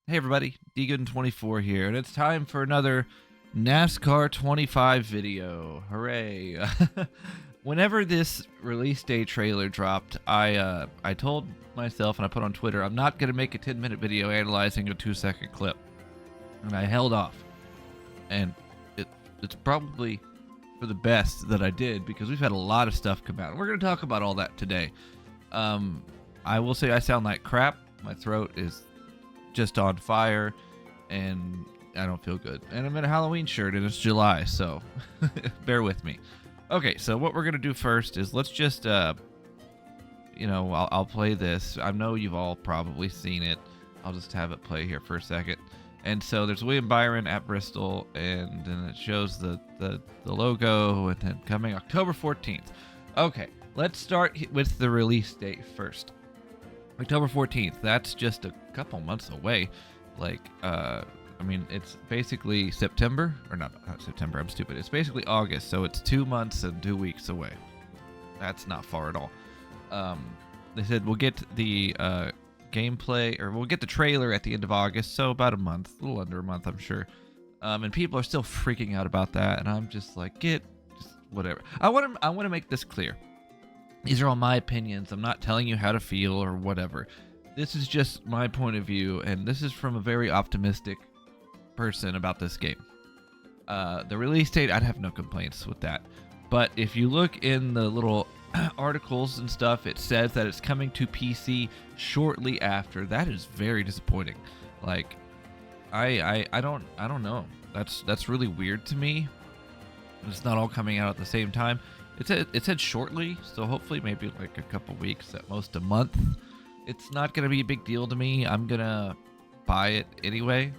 Hey everybody, Deegan24 here, and it's time for another NASCAR 25 video. Hooray! Whenever this release day trailer dropped, I told myself, and I put on Twitter, I'm not going to make a 10-minute video analyzing a 2-second clip. And I held off. And it's probably for the best that I did, because we've had a lot of stuff come out. And we're going to talk about all that today. I will say I sound like crap. My throat is just on fire, and I don't feel good. And I'm in a Halloween shirt, and it's July, so bear with me. Okay, so what we're gonna do first is let's just, I'll play this. I know you've all probably seen it. I'll just have it play here for a second. And so there's William Byron at Bristol, and then it shows the logo, and then coming October 14th. Okay, let's start with the release date first. October 14th, that's just a couple months away. It's basically September, or not September, I'm stupid. It's basically August, so it's 2 months and 2 weeks away. That's not far at all. They said we'll get the gameplay, or we'll get the trailer at the end of August, so about a month, a little under a month, I'm sure. And people are still freaking out about that, and I'm just like, just whatever. I want to make this clear. These are all my opinions. I'm not telling you how to feel or whatever. This is just my point of view, and this is from a very optimistic person about this game. The release date, I'd have no complaints with that. But if you look in the little articles and stuff, it says that it's coming to PC shortly after. That is very disappointing. Like, I don't know. That's really weird to me. It's not all coming out at the same time. It said shortly, so hopefully maybe like a couple weeks, at most a month. It's not gonna be a big deal to me. I'm gonna buy it anyway.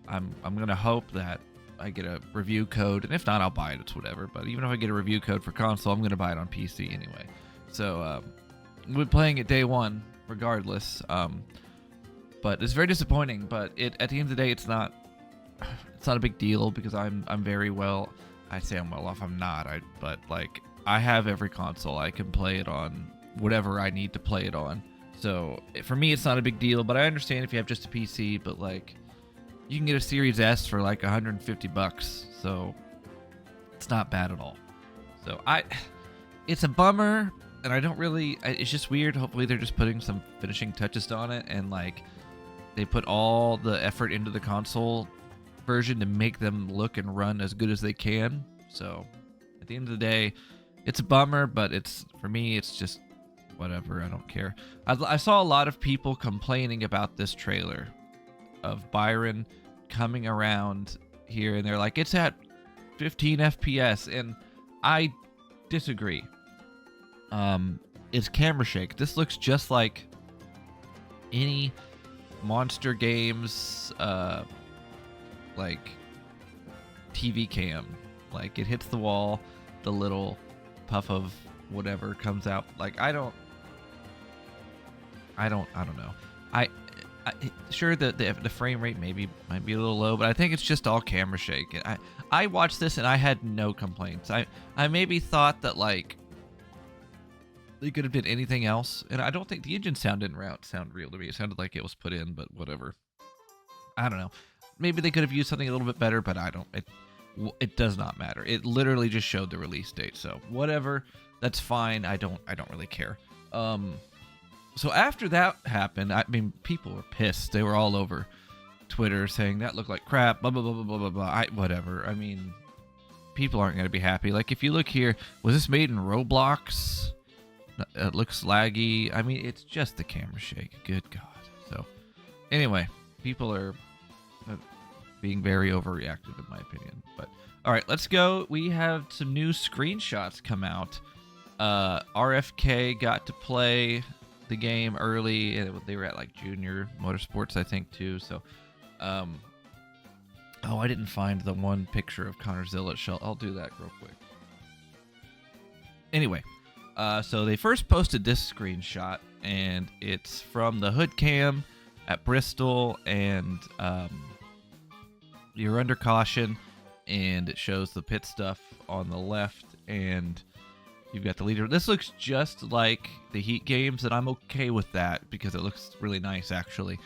I'm gonna hope that I get a review code, and if not, I'll buy it. It's whatever. But even if I get a review code for console, I'm gonna buy it on PC anyway. So we're playing it day one regardless. But it's very disappointing. But at the end of the day, it's not a big deal, because I'm very well. I say I'm well off. I'm not. But like, I have every console. I can play it on whatever I need to play it on. So for me, it's not a big deal. But I understand if you have just a PC. But like, you can get a Series S for like $150. So it's not bad at all. So it's a bummer, and I don't really. It's just weird. Hopefully, they're just putting some finishing touches on it, and like, they put all the effort into the console version to make them look and run as good as they can. So at the end of the day, it's a bummer, but for me, it's just whatever. I don't care. I saw a lot of people complaining about this trailer of Byron coming around here, and they're like, it's at 15 FPS, and I disagree. It's camera shake. This looks just like any Monster Games like TV cam. Like, it hits the wall, the little puff of whatever comes out. Like, I don't know. Sure, the frame rate might be a little low, but I think it's just all camera shake. I watched this and I had no complaints. I maybe thought that like they could have did anything else, and I don't think the engine sound didn't sound real to me. It sounded like it was put in, but whatever. I don't know. Maybe they could have used something a little bit better, but it does not matter. It literally just showed the release date, so whatever. That's fine. I don't really care. So after that happened, I mean, people were pissed. They were all over Twitter saying that looked like crap, blah blah blah blah blah blah. Whatever. I mean, people aren't gonna be happy. Like, if you look here, was this made in Roblox? It looks laggy. I mean, it's just the camera shake. Good God. So anyway, people are being very overreactive, in my opinion. But all right, let's go. We have some new screenshots come out. RFK got to play the game early, and they were at like Junior Motorsports, I think, too. So I didn't find the one picture of Connor Zillett. I'll do that real quick. Anyway, so they first posted this screenshot, and it's from the hood cam at Bristol, and you're under caution, and it shows the pit stuff on the left, and you've got the leader. This looks just like the Heat games, and I'm okay with that because it looks really nice, actually.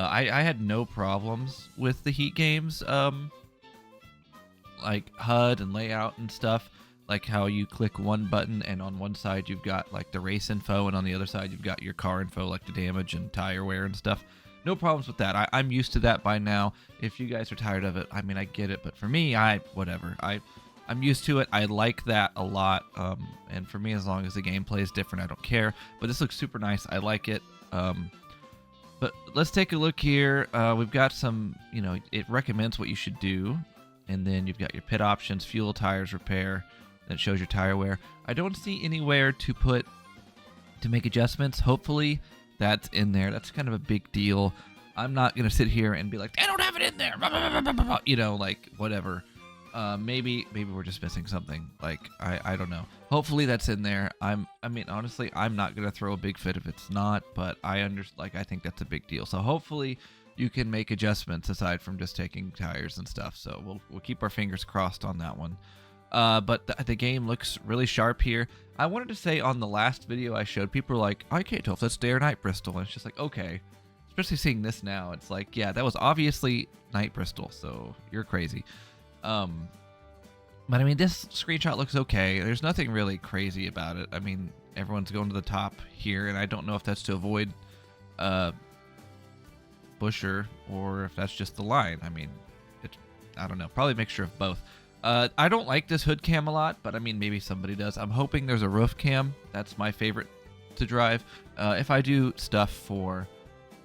I had no problems with the Heat games, like HUD and layout and stuff. Like how you click one button and on one side you've got like the race info and on the other side you've got your car info, like the damage and tire wear and stuff. No problems with that. I'm used to that by now. If you guys are tired of it, I mean, I get it. But for me, whatever. I'm used to it. I like that a lot. And for me, as long as the gameplay is different, I don't care. But this looks super nice. I like it. But let's take a look here. We've got some, it recommends what you should do. And then you've got your pit options, fuel, tires, repair. Then it shows your tire wear. I don't see anywhere to make adjustments. Hopefully that's in there. That's kind of a big deal. I'm not going to sit here and be like, I don't have it in there. Like whatever. Maybe we're just missing something. Like, I don't know. Hopefully that's in there. Honestly, I'm not going to throw a big fit if it's not, but I think that's a big deal. So hopefully you can make adjustments aside from just taking tires and stuff. So we'll keep our fingers crossed on that one. But the game looks really sharp here. I wanted to say on the last video I showed, people were like, I can't tell if that's day or night Bristol. And it's just like, okay. Especially seeing this now, it's like, yeah, that was obviously night Bristol, so you're crazy. But I mean, this screenshot looks okay. There's nothing really crazy about it. I mean, everyone's going to the top here, and I don't know if that's to avoid Busher or if that's just the line. I mean, I don't know. Probably a mixture of both. I don't like this hood cam a lot, but I mean, maybe somebody does. I'm hoping there's a roof cam. That's my favorite to drive. If I do stuff for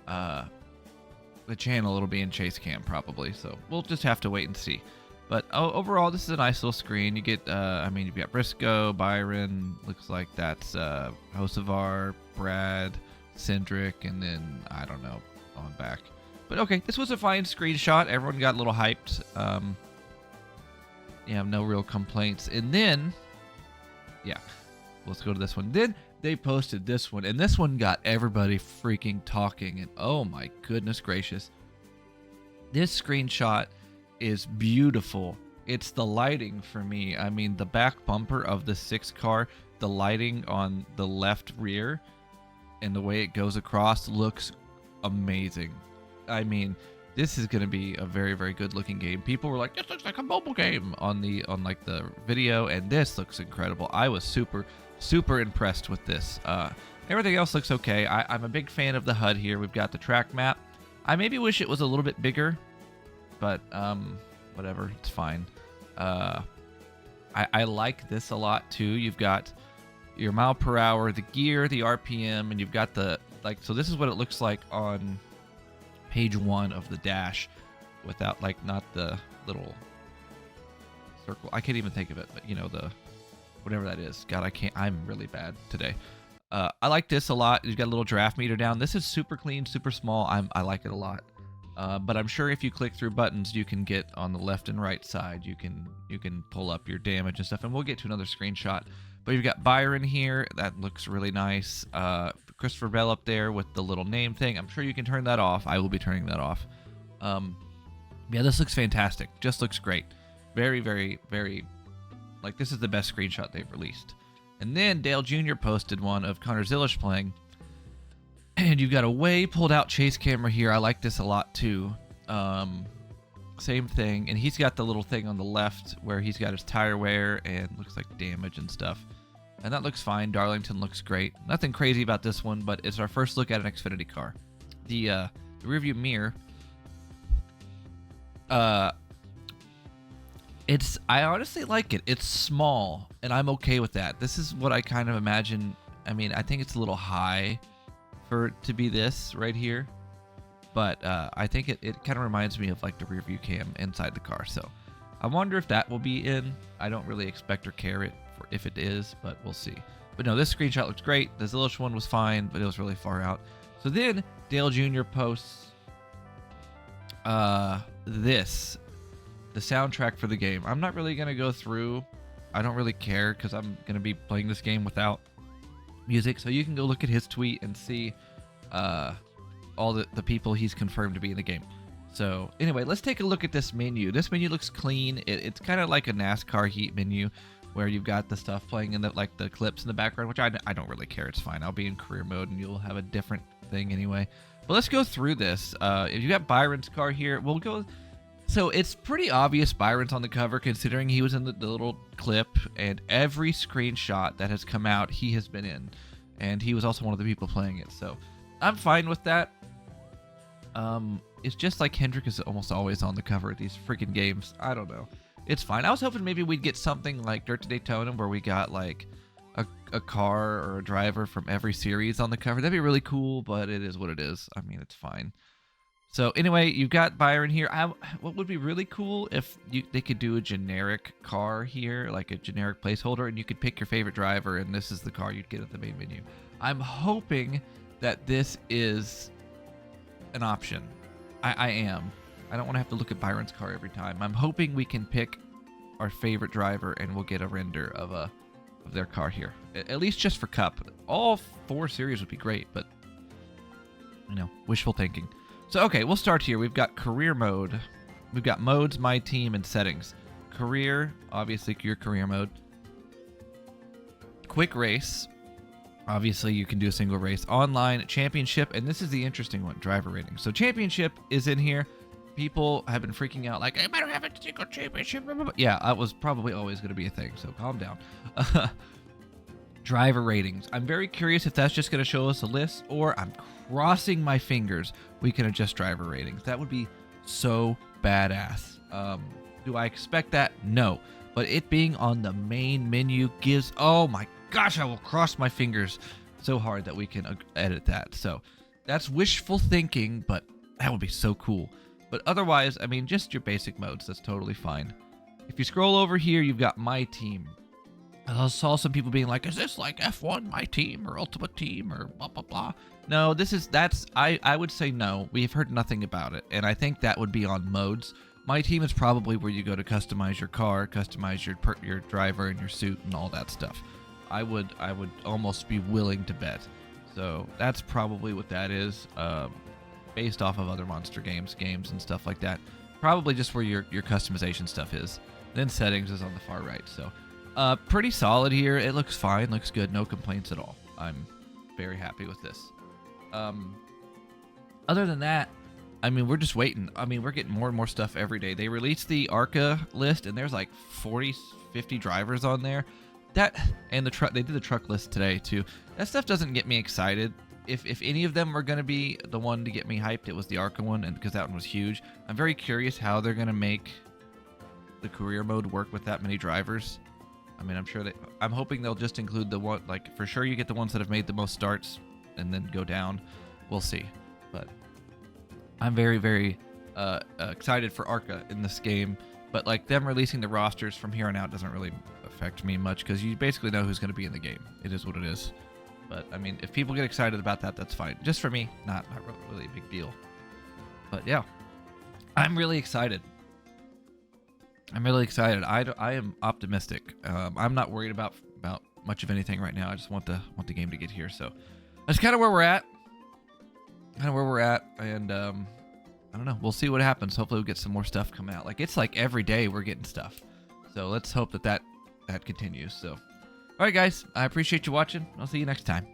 the channel, it'll be in chase cam probably. So we'll just have to wait and see. But overall, this is a nice little screen. You get, you've got Briscoe, Byron. Looks like that's Hocevar, Brad, Cindric, and then I don't know on back. But okay, this was a fine screenshot. Everyone got a little hyped. Yeah, no real complaints. And then, yeah, let's go to this one. Then they posted this one, and this one got everybody freaking talking. And oh my goodness gracious, this screenshot is beautiful. It's the lighting for me. I mean, the back bumper of the 6 car, the lighting on the left rear, and the way it goes across looks amazing. I mean, this is going to be a very, very good looking game. People were like, this looks like a mobile game on the video, and this looks incredible. I was super, super impressed with this. Everything else looks okay. I'm a big fan of the HUD here. We've got the track map. I maybe wish it was a little bit bigger, but whatever, it's fine. I like this a lot too. You've got your mile per hour, the gear, the RPM, and you've got so this is what it looks like on page 1 of the dash without not the little circle. I can't even think of it, but the whatever that is. God, I'm really bad today. I like this a lot. You've got a little draft meter down. This is super clean, super small. I like it a lot. But I'm sure if you click through buttons, you can get on the left and right side. You can pull up your damage and stuff, and we'll get to another screenshot. But you've got Byron here. That looks really nice. Christopher Bell up there with the little name thing. I'm sure you can turn that off. I will be turning that off. Yeah, this looks fantastic. Just looks great. Very, very, very, this is the best screenshot they've released. And then Dale Jr. posted one of Connor Zilish playing. And you've got a way pulled out chase camera here. I like this a lot too. Same thing. And he's got the little thing on the left where he's got his tire wear and looks like damage and stuff. And that looks fine. Darlington looks great. Nothing crazy about this one, but it's our first look at an Xfinity car. The rearview mirror. I honestly like it. It's small, and I'm okay with that. This is what I kind of imagine. I mean, I think it's a little high for it to be this right here, but I think it kind of reminds me of the rear view cam inside the car. So I wonder if that will be in. I don't really expect or care if it is, but we'll see. But no, this screenshot looks great. The Zilish one was fine, but it was really far out. So then Dale Jr. posts the soundtrack for the game. I'm not really gonna go through. I don't really care because I'm gonna be playing this game without music, so you can go look at his tweet and see all the people he's confirmed to be in the game. So anyway, let's take a look at this menu. This menu looks clean. It's kind of like a NASCAR Heat menu where you've got the stuff playing in the clips in the background, which I don't really care. It's fine. I'll be in career mode and you'll have a different thing anyway. But let's go through this. If you got Byron's car here, we'll go. So it's pretty obvious Byron's on the cover considering he was in the little clip, and every screenshot that has come out, he has been in. And he was also one of the people playing it. So I'm fine with that. It's just like Hendrick is almost always on the cover of these freaking games. I don't know. It's fine. I was hoping maybe we'd get something like Dirt to Daytona where we got like a car or a driver from every series on the cover. That'd be really cool, but it is what it is. I mean, it's fine. So anyway, you've got Byron here. What would be really cool if they could do a generic car here, like a generic placeholder, and you could pick your favorite driver, and this is the car you'd get at the main menu. I'm hoping that this is an option. I am. I don't want to have to look at Byron's car every time. I'm hoping we can pick our favorite driver and we'll get a render of their car here. At least just for Cup. All 4 series would be great, but you know, wishful thinking. So okay, we'll start here. We've got career mode. We've got modes, my team, and settings. Career, obviously your career mode. Quick race. Obviously, you can do a single race. Online, championship, and this is the interesting one, driver rating. So championship is in here. People have been freaking out like, I better have a single championship. Yeah, that was probably always going to be a thing, so calm down. Driver ratings. I'm very curious if that's just going to show us a list, or I'm crossing my fingers we can adjust driver ratings. That would be so badass. Do I expect that? No. But it being on the main menu gives... Oh my gosh, I will cross my fingers so hard that we can edit that. So that's wishful thinking, but that would be so cool. But otherwise, I mean, just your basic modes. That's totally fine. If you scroll over here, you've got My Team. I saw some people being like, is this like F1 My Team or Ultimate Team or blah, blah, blah. No, I would say no. We've heard nothing about it. And I think that would be on modes. My Team is probably where you go to customize your car, customize your driver and your suit and all that stuff. I would almost be willing to bet. So that's probably what that is, based off of other Monster games and stuff like that. Probably just where your customization stuff is. Then settings is on the far right. So pretty solid here. It looks fine, looks good, no complaints at all. I'm very happy with this. Other than that, I mean, we're just waiting. I mean, we're getting more and more stuff every day. They released the ARCA list, and there's like 40, 50 drivers on there. And the truck, they did the truck list today too. That stuff doesn't get me excited. If any of them were going to be the one to get me hyped, it was the ARCA one, and because that one was huge. I'm very curious how they're going to make the career mode work with that many drivers. I mean, I'm hoping they'll just include the one, like for sure you get the ones that have made the most starts and then go down. We'll see. But I'm very, very excited for ARCA in this game. But like them releasing the rosters from here on out doesn't really affect me much because you basically know who's going to be in the game. It is what it is. But I mean, if people get excited about that, that's fine. Just for me, not really a big deal. But yeah, I'm really excited. I am optimistic. I'm not worried about much of anything right now. I just want the game to get here. So that's kind of where we're at. And I don't know. We'll see what happens. Hopefully we'll get some more stuff coming out. Like it's like every day we're getting stuff. So let's hope that continues. So, all right, guys. I appreciate you watching. I'll see you next time.